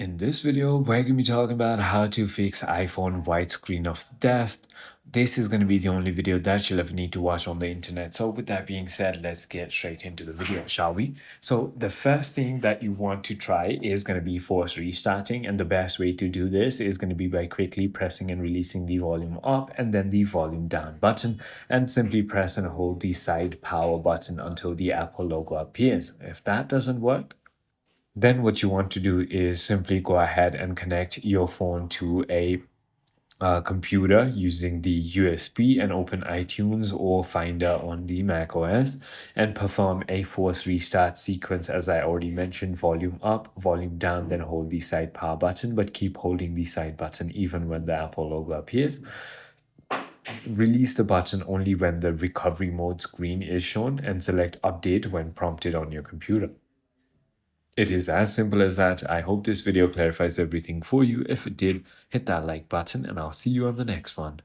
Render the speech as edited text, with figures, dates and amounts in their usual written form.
In this video, we're going to be talking about how to fix iPhone white screen of death. This is going to be the only video that you'll ever need to watch on the internet. So with that being said, let's get straight into the video, shall we? So the first thing that you want to try is going to be force restarting. And the best way to do this is going to be by quickly pressing and releasing the volume up and then the volume down button, and simply press and hold the side power button until the Apple logo appears. If that doesn't work, then what you want to do is simply go ahead and connect your phone to a computer using the USB and open iTunes or Finder on the Mac OS and perform a force restart sequence. As I already mentioned, volume up, volume down, then hold the side power button, but keep holding the side button even when the Apple logo appears. Release the button only when the recovery mode screen is shown, and select update when prompted on your computer. It is as simple as that. I hope this video clarifies everything for you. If it did, hit that like button and I'll see you on the next one.